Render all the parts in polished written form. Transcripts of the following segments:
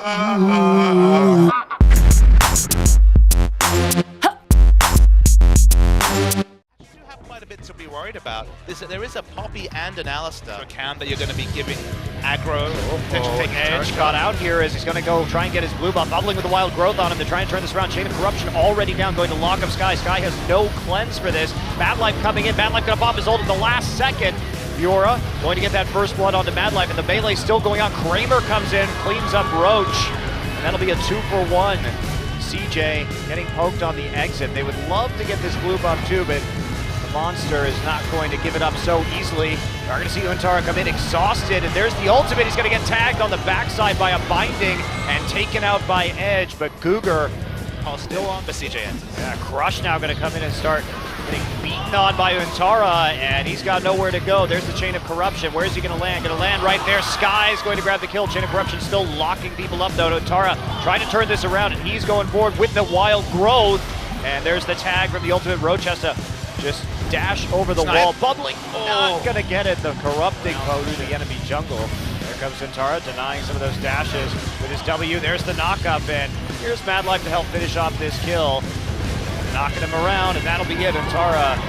Quite a bit to be worried about. There is a Poppy and an Alistar account that you're going to be giving aggro. Edge got out here as he's going to go try and get his blue buff. Bubbling with the wild growth on him to try and turn this around. Chain of Corruption already down, going to lock up Sky. Sky has no cleanse for this. Mad Life coming in. Mad Life going to pop his ult at the last second. Fiora going to get that first blood onto Mad Life, and the melee still going on. Kramer comes in, cleans up Roach, and that'll be a 2-for-1. CJ getting poked on the exit. They would love to get this blue buff too, but Monster is not going to give it up so easily. We're going to see Untara come in exhausted, and there's the ultimate. He's going to get tagged on the backside by a binding and taken out by Edge, but Cougar still on the CJ ends. Yeah, Crush now going to come in and start getting beaten on by Untara, and he's got nowhere to go. There's the Chain of Corruption. Where is he going to land? Going to land right there. Sky is going to grab the kill. Chain of Corruption still locking people up, though. Untara trying to turn this around, and he's going forward with the wild growth. And there's the tag from the ultimate. Roach has to just dash over the wall. Bubbling, not gonna get it. The corrupting poke to the enemy jungle. There comes Untara, denying some of those dashes with his W. There's the knock-up, and here's Mad Life to help finish off this kill. Knocking him around, and that'll be it. Untara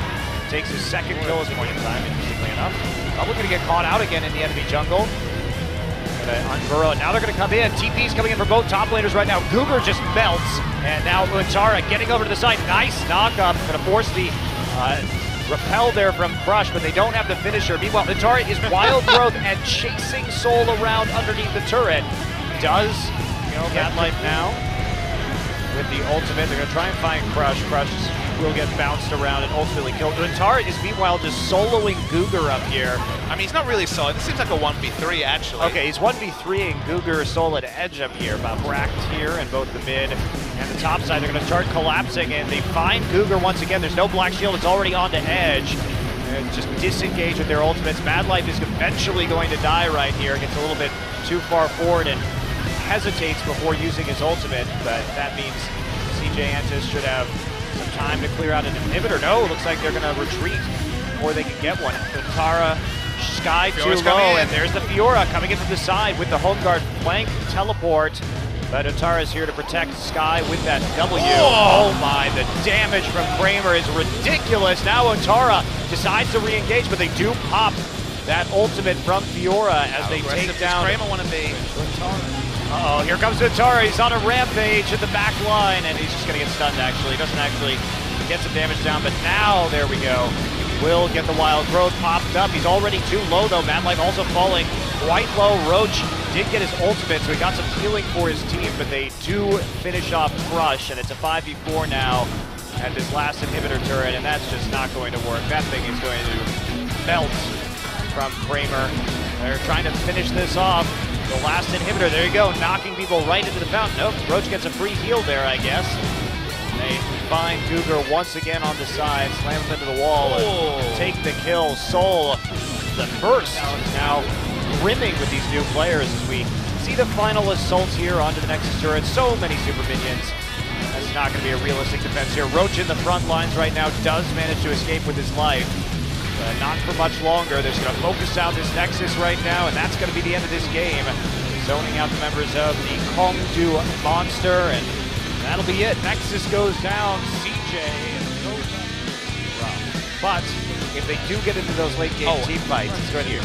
takes his second kill at this point in time, interestingly enough. Probably gonna get caught out again in the enemy jungle. Gonna unburrow it. Now they're gonna come in. TP's coming in for both top laners right now. Cougar just melts, and now Untara getting over to the side. Nice knock-up. Gonna force the repel there from Crush, but they don't have the finisher. Meanwhile, Untara is wild growth and chasing Soul around underneath the turret. Does, Mad Life now with the ultimate. They're going to try and find Crush. Crush will get bounced around and ultimately killed. Untara is meanwhile just soloing Cougar up here. I mean, he's not really solo. This seems like a 1v3 actually. Okay, he's 1v3ing Cougar Soul at Edge up here. Bracked here in both the mid and the top side. They're going to start collapsing, and they find Cougar once again. There's no Black Shield. It's already onto Edge. And just disengage with their ultimates. Mad Life is eventually going to die right here. Gets a little bit too far forward and hesitates before using his ultimate, but that means CJ Antis should have some time to clear out an inhibitor. No, looks like they're going to retreat before they can get one. Untara, Sky too low, and there's the Fiora coming in from the side with the home guard flank teleport. But Untara is here to protect Sky with that W. Oh my, the damage from Kramer is ridiculous. Now Untara decides to re-engage, but they do pop that ultimate from Fiora as they take down Kramer want to be. Uh-oh, here comes Untara. He's on a rampage at the back line, and he's just going to get stunned, actually. He doesn't actually get some damage down, but now, there we go. Will get the wild growth popped up. He's already too low, though. Mad Life also falling quite low. Roach did get his ultimate, so he got some healing for his team, but they do finish off Crush, and it's a 5v4 now at this last inhibitor turret, and that's just not going to work. That thing is going to melt from Kramer. They're trying to finish this off. The last inhibitor, there you go, knocking people right into the fountain. Nope, Roach gets a free heal there, I guess. They find Cougar once again on the side, slam him into the wall, and take the kill. Soul, the first, now brimming with these new players as we see the final assaults here onto the Nexus turret. So many super minions. That's not going to be a realistic defense here. Roach in the front lines right now does manage to escape with his life. Not for much longer. They're just going to focus out this Nexus right now, and that's going to be the end of this game. Zoning out the members of the Kongdu Monster, and that'll be it. Nexus goes down. CJ goes down. But if they do get into those late game team fights, it's going to be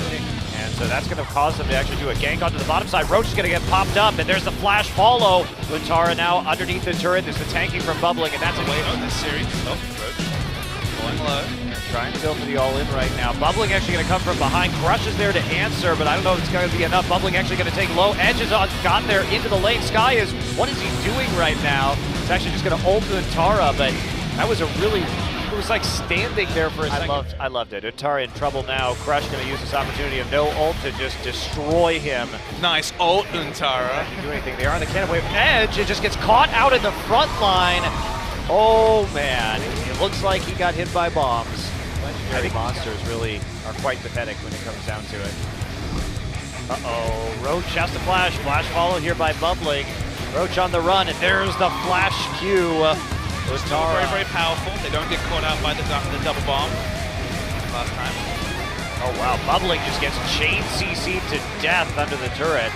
and so that's going to cause them to actually do a gank onto the bottom side. Roach is going to get popped up, and there's the flash follow. Untara now underneath the turret. There's the tanking from Bubbling, and that's a way on this series. Oh, Roach going low. Trying to go for the all-in right now. Bubbling actually going to come from behind. Crush is there to answer, but I don't know if it's going to be enough. Bubbling actually going to take low. Edge has gotten there into the lane. Sky is, what is he doing right now? It's actually just going to ult Untara, but that was a really, it was like standing there for a second. I loved it. Untara in trouble now. Crush going to use this opportunity of no ult to just destroy him. Nice ult, Untara. Can't do anything. They are on the cannon wave. Edge, it just gets caught out in the front line. Oh man, it looks like he got hit by bombs. I think monsters really are quite pathetic when it comes down to it. Uh-oh, Roach has to flash. Flash followed here by Bubbling. Roach on the run, and there's the flash Q. Very, very powerful. They don't get caught out by the double bomb last time. Oh wow, Bubbling just gets chain CC'd to death under the turret.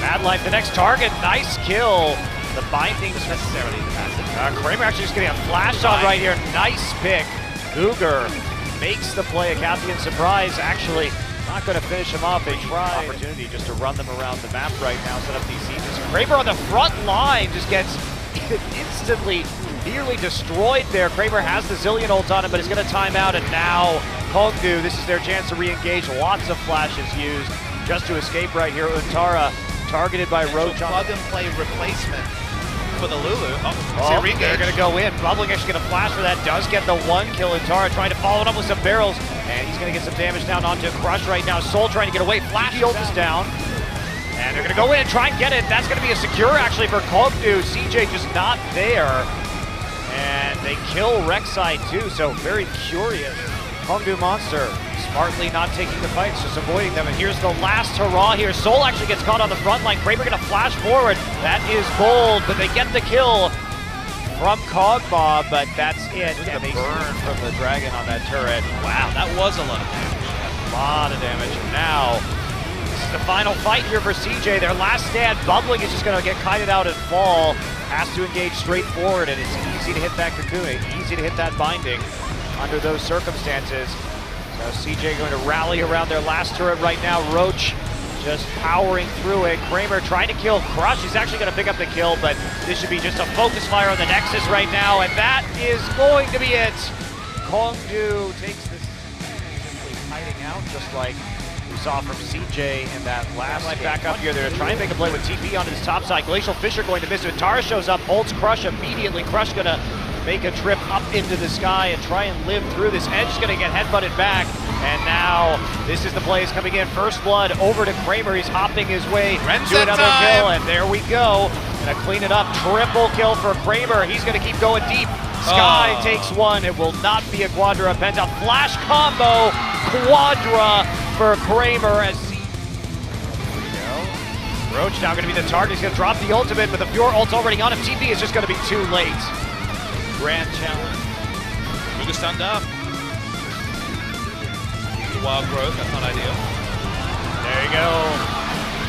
Bad Life, the next target, nice kill. The binding Not necessarily passive. Kramer actually just getting a flash on right here. Nice pick. Googer makes the play. A Captain surprise. Actually, not going to finish him off. They try. Opportunity just to run them around the map right now, set up these sieges. Kramer on the front line just gets instantly nearly destroyed there. Kramer has the Zillion ult on him, but he's going to time out. And now Kongdu, this is their chance to re-engage. Lots of flashes used just to escape right here. Untara targeted by Roach on plug and play replacement for the Lulu. Oh, they're going to go in. Bubbling actually going to flash for that. Does get the one kill. Untara trying to follow it up with some barrels. And he's going to get some damage down onto Crush right now. Soul trying to get away. Flash ult is down. And they're going to go in and try and get it. That's going to be a secure actually for Kongdu. CJ just not there. And they kill Rek'Sai too. So very curious. Kongdu Monster smartly not taking the fights, just avoiding them. And here's the last hurrah here. Soul actually gets caught on the front line. Kramer gonna flash forward. That is bold, but they get the kill from Kog'Maw, but that's it. And they burn from the dragon on that turret. Wow, that was a lot of damage. A lot of damage. And now, this is the final fight here for CJ. Their last stand. Bubbling is just gonna get kited out and fall. Has to engage straight forward, and it's easy to hit that cocoon, easy to hit that binding under those circumstances. So CJ going to rally around their last turret right now. Roach just powering through it. Kramer trying to kill Crush. He's actually going to pick up the kill, but this should be just a focus fire on the Nexus right now, and that is going to be it. Kongdu takes this, simply hiding out, just like we saw from CJ in that last line back up here. They're trying to make a play with TP onto this top side. Glacial Fisher going to miss it. Tara shows up, holds Crush immediately. Crush going to make a trip up into the sky and try and live through this. Edge is going to get headbutted back, and now this is the plays coming in. First blood over to Kramer. He's hopping his way to another kill, and there we go. Gonna clean it up. Triple kill for Kramer. He's going to keep going deep. Sky takes one. It will not be a Quadra Penta. Flash combo. Quadra for Kramer as Roach now going to be the target. He's going to drop the ultimate, but the Pure ult's already on him. TP is just going to be too late. Grand challenge. Luga stunned up. Wild growth, that's not ideal. There you go.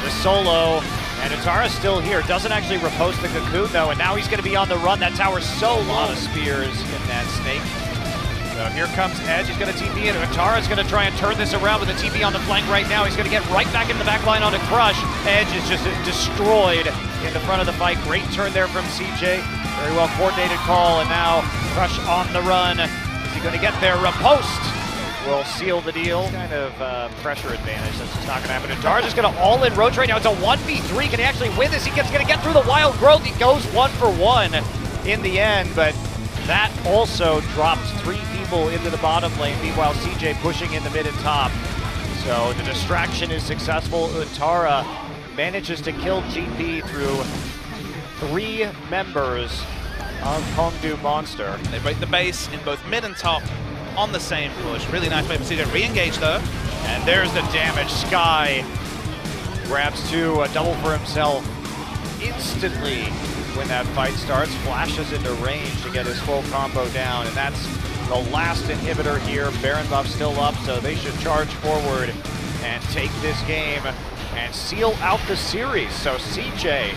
The solo. And Utara's still here. Doesn't actually repose the cocoon though, and now he's going to be on the run. That tower's so low. A lot of spears in that snake. So here comes Edge. He's going to TP in. Utara's going to try and turn this around with a TP on the flank right now. He's going to get right back in the back line onto Crush. Edge is just destroyed in the front of the fight. Great turn there from CJ. Very well coordinated call, and now Crush on the run. Is he going to get there? Riposte will seal the deal. Kind of pressure advantage. That's just not going to happen. Utara's just going to all-in Roach right now. It's a 1v3. Can he actually win this? He's going to get through the wild growth. He goes 1 for 1 in the end, but that also drops 3 people into the bottom lane. Meanwhile, CJ pushing in the mid and top. So the distraction is successful. Utara manages to kill GP through 3 members of Kongdu Monster. They break the base in both mid and top on the same push. Really nice way for CJ to re-engage though. And there's the damage. Sky grabs 2, a double for himself instantly when that fight starts. Flashes into range to get his full combo down, and that's the last inhibitor here. Baron buff still up, so they should charge forward and take this game and seal out the series. So CJ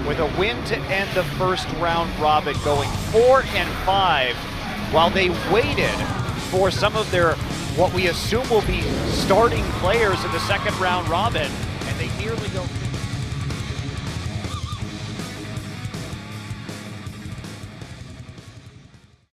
with a win to end the first round robin, going 4-5, while they waited for some of their, what we assume will be starting players in the second round robin, and they nearly go